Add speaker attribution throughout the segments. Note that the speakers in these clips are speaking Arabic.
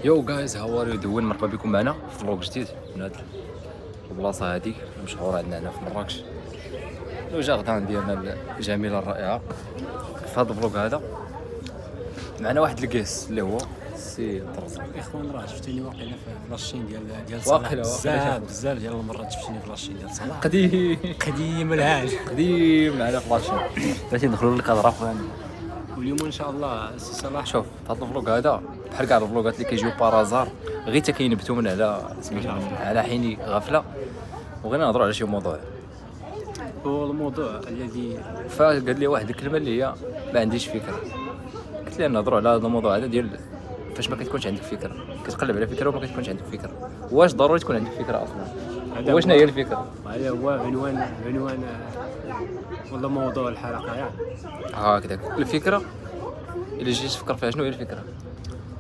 Speaker 1: يو جايز هاو ار يو دوين، مرحبا بكم معنا في فلوق جديد من هاد البلاصه هادي المشهوره عندنا هنا في مراكش، لو جاردان ديالنا الجميله الرائعه. في هاد الفلوق هذا معنا واحد الكيس اللي هو سي طرزان.
Speaker 2: اخوان راه شفتيني واقيلا في لاشين ديال
Speaker 1: واقيلا
Speaker 2: صلاح بزاف ديال المرات شفتيني في لاشين ديال صلاح
Speaker 1: قديم
Speaker 2: العاج
Speaker 1: قديم معنا في لاشين. بلاتي ندخلوا للكادرا خويا.
Speaker 2: واليوم ان شاء الله سي صلاح
Speaker 1: شوف هاد الفلوق هذا بحال كاع الفلوقات اللي كيجيو بارازار، غير تا كينبتوا من على سميتو على حين غفله، وغينا نهضروا على شي موضوع.
Speaker 2: هو الموضوع الذي
Speaker 1: فقال لي واحد الكلمه اللي هي ما عنديش فكره. قلت لي نهضروا على هذا الموضوع هذا ديال فاش ما كتكونش عندك فكره، كتقلب على فكره وما كتكونش عندك فكره. واش ضروري تكون عندك فكره اصلا؟ واش هي الفكره؟
Speaker 2: هذا هو عنوان ولا موضوع الحلقه يعني.
Speaker 1: هكذاك الفكره الا جيت تفكر فيها، شنو هي الفكره؟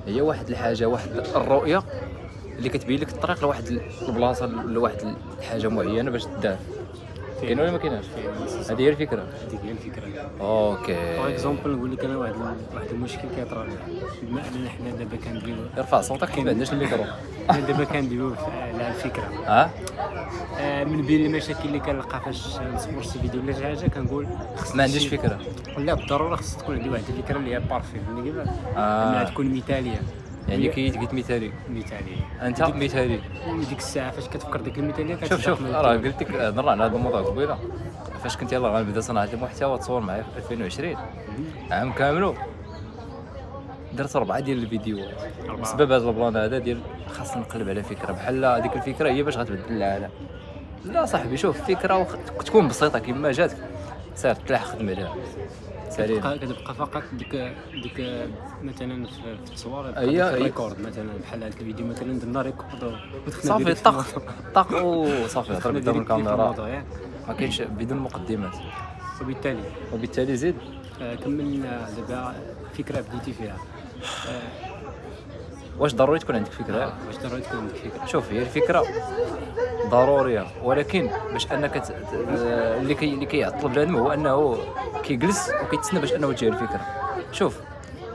Speaker 1: هي واحد الحاجه، واحد الرؤيه اللي كتبين لك الطريق لواحد البلاصه، لواحد الحاجه معينه باش تدار. كاين ولا ما كايناش؟ هذه هي الفكره.
Speaker 2: هذيك هي الفكره.
Speaker 1: اوكي
Speaker 2: باغ اكزومبل نقول لك انا واحد المشكل كيطرا لنا، بما اننا حنا دابا كندويو
Speaker 1: ارفع صوتك حيت ما عندناش الميكرو.
Speaker 2: حنا دابا كندويو على الفكره. من بين المشاكل اللي كنلقى فاش نصور شي فيديو ولا شي حاجه كنقول
Speaker 1: ما عنديش فكره.
Speaker 2: لا بالضروره خص تكون عندي واحد الفكره اللي هي بارفي، فهمتني كيفاش؟ انها تكون مثاليه.
Speaker 1: يعني كيت مثالي. انت مثالي.
Speaker 2: ديك الساعه فاش كتفكر ديك المثاليه
Speaker 1: شوف راه قلت لك هضرنا على هذا الموضوع قبيله، فاش كنت يلاه غنبدا صناعه المحتوى تصور معايا في 2020 عام كامل، درت 4 ديال الفيديوهات بسبب هذا البلان هذا ديال خاصني نقلب على فكره بحال هذيك الفكره هي باش غتبدل العالم. لا صاحبي شوف فكره تكون بسيطه كما جاتك سير تلاح خدم عليها سريع.
Speaker 2: كتبقى فقط ديك مثلا في التصوير
Speaker 1: هي
Speaker 2: ريكورد مثلا بحال هذا الفيديو مثلا درنا ريكورد
Speaker 1: صافي طق وصافي هضر قدام الكاميرا ما كاينش بدون مقدمات. وبالتالي زيد
Speaker 2: كمل دابا فكره بديتي فيها.
Speaker 1: واش ضروري تكون عندك فكره؟
Speaker 2: واش ضروري تكون عندك فكره؟
Speaker 1: شوف هي الفكره ضروريه، ولكن باش انك اللي كيعطل بنادم هو انه كيجلس وكيتسنى باش انه تجي الفكره. شوف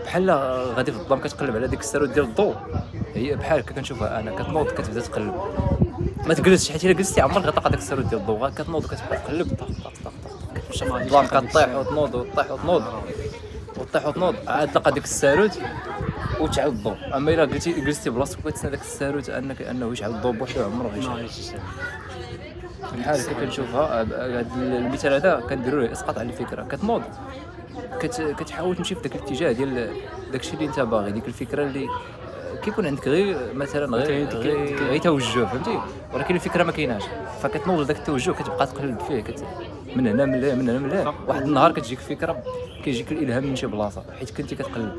Speaker 1: بحال غادي في الظلام كتقلب على ديك الساروت ديال الضوء، هي بحال كنشوفها انا كتنوض كتبدا تقلب، ما تجلسش حيت الا جلستي عمرك غتلقى داك الساروت ديال الضوء كتنوض كتبقى تقلب طق طق طق كتمشى مع الظلام كطيح وتنوض وتطيح وتنوض وتطيح وتنوض عاد تلقى ديك الساروت وتعاود الضوء. اما الا جلستي بلاصتك وكتسنى داك الساروت انه يشعل الضوء بوحدو عمره غيشعل. بحال هكا كنشوفها. هذا المثال هذا كنديروا له اسقاط على الفكره. كتنوض كتحاول تمشي في داك الاتجاه ديال داكشي اللي انت باغي، ديك الفكره اللي كيكون عندك غير مثلا غير توجه فهمتي، ولكن الفكره ما كايناش، فكتنوض داك التوجه كتبقى تقلب فيه من هنا من هنا من هنا من هنا. واحد النهار كتجيك فكره، كيجيك الالهام من شي بلاصه حيت كنتي كتقلب.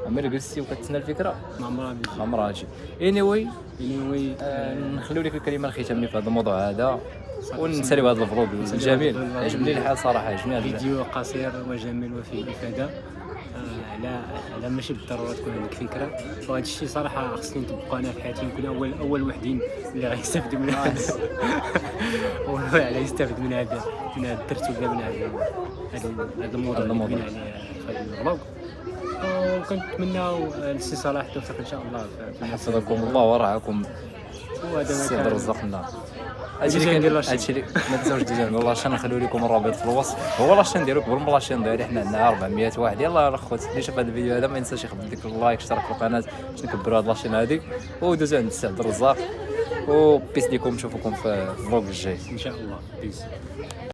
Speaker 1: اما الا جلستي وكتسنى الفكره ما عمرها تجي. anyway نخليو لك الكلمه الختاميه في هذا الموضوع هذا ونساليو هذا الفلوق الجميل. عجبني الحال صراحه، عجبني هذا
Speaker 2: فيديو قصير وجميل وفيه افاده. على ماشي بالضروره تكون عندك فكره، وهذا الشيء صراحه خصني نطبقو انا في حياتي. نكون اول وحدين اللي غيستافدوا من هذا ولا يستافد من هذا الدرس ولا من هذا الموضوع اللي بنينا عليه في هذا الفلوق. وكنتمناو للسي صلاح التوفيق ان شاء الله.
Speaker 1: حفظكم الله ورعاكم السي عبد الرزاق النار. هادشي اللي ما تنساوش ديجا والله شنو نخليو لكم الرابط في الوصف. هو لاشين ديالو قبل ما لاشين ديالي حنا عندنا 400 واحد. يلاه الاخوات اللي شاف هذا الفيديو هذا ما ينساش يخبط ديك اللايك، اشترك في القناه باش نكبروا هاد لاشين هذيك، ودوزو عند السي عبد الرزاق. وبيس ليكم، نشوفكم في الفلوق الجاي
Speaker 2: ان شاء الله. بيس.